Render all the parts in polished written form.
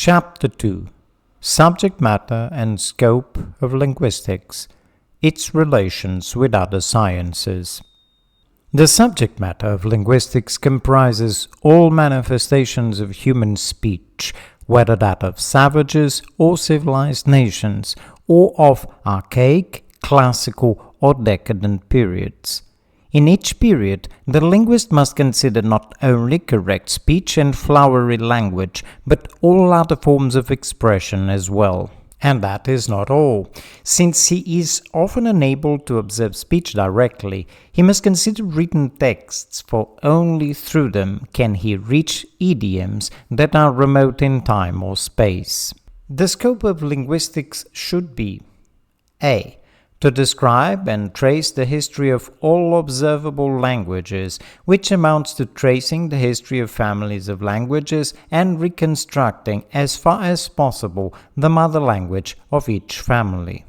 Chapter 2: Subject Matter and Scope of Linguistics, Its Relations with Other Sciences. The subject matter of linguistics comprises all manifestations of human speech, whether that of savages or civilized nations, or of archaic, classical, or decadent periods. In each period, the linguist must consider not only correct speech and flowery language, but all other forms of expression as well. And that is not all. Since he is often unable to observe speech directly, he must consider written texts, for only through them can he reach idioms that are remote in time or space. The scope of linguistics should be a. To describe and trace the history of all observable languages, which amounts to tracing the history of families of languages and reconstructing as far as possible the mother language of each family.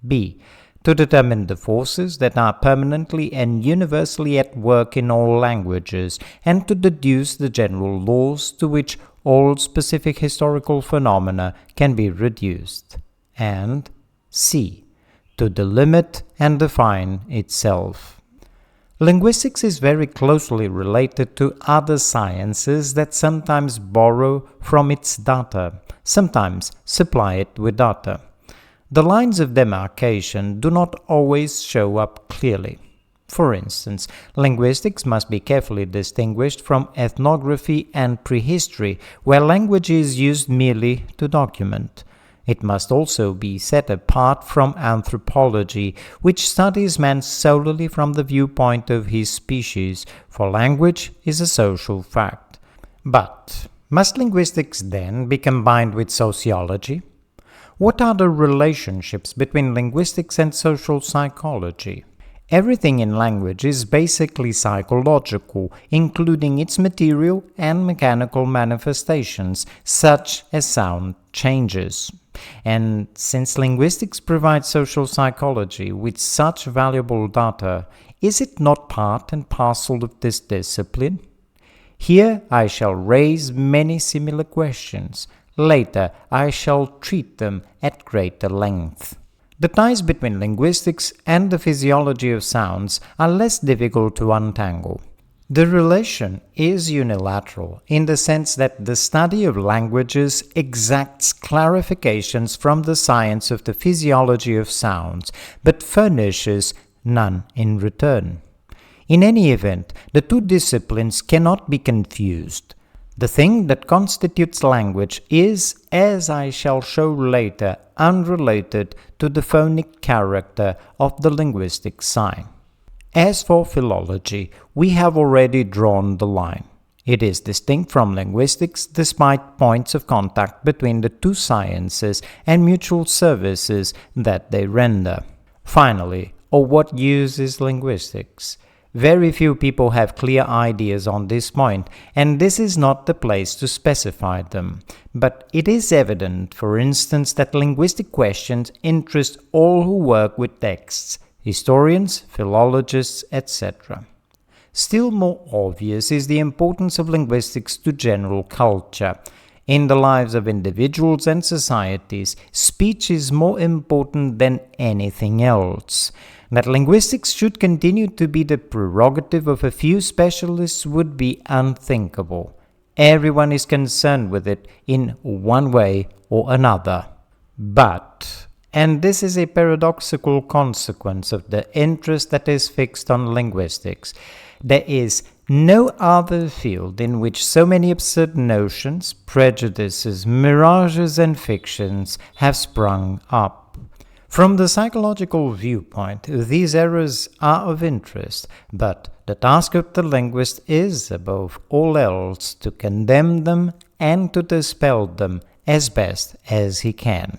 B. To determine the forces that are permanently and universally at work in all languages, and to deduce the general laws to which all specific historical phenomena can be reduced. And C. To delimit and define itself. Linguistics is very closely related to other sciences that sometimes borrow from its data, sometimes supply it with data. The lines of demarcation do not always show up clearly. For instance, linguistics must be carefully distinguished from ethnography and prehistory, where language is used merely to document. It must also be set apart from anthropology, which studies man solely from the viewpoint of his species, for language is a social fact. But must linguistics then be combined with sociology? What are the relationships between linguistics and social psychology? Everything in language is basically psychological, including its material and mechanical manifestations, such as sound changes. And since linguistics provides social psychology with such valuable data, is it not part and parcel of this discipline? Here I shall raise many similar questions. Later I shall treat them at greater length. The ties between linguistics and the physiology of sounds are less difficult to untangle. The relation is unilateral in the sense that the study of languages exacts clarifications from the science of the physiology of sounds, but furnishes none in return. In any event, the two disciplines cannot be confused. The thing that constitutes language is, as I shall show later, unrelated to the phonic character of the linguistic sign. As for philology, we have already drawn the line. It is distinct from linguistics despite points of contact between the two sciences and mutual services that they render. Finally, of what use is linguistics? Very few people have clear ideas on this point, and this is not the place to specify them. But it is evident, for instance, that linguistic questions interest all who work with texts, historians, philologists, etc. Still more obvious is the importance of linguistics to general culture. In the lives of individuals and societies, speech is more important than anything else. That linguistics should continue to be the prerogative of a few specialists would be unthinkable. Everyone is concerned with it in one way or another. But, and this is a paradoxical consequence of the interest that is fixed on linguistics, there is no other field in which so many absurd notions, prejudices, mirages, and fictions have sprung up. From the psychological viewpoint, these errors are of interest, but the task of the linguist is, above all else, to condemn them and to dispel them as best as he can.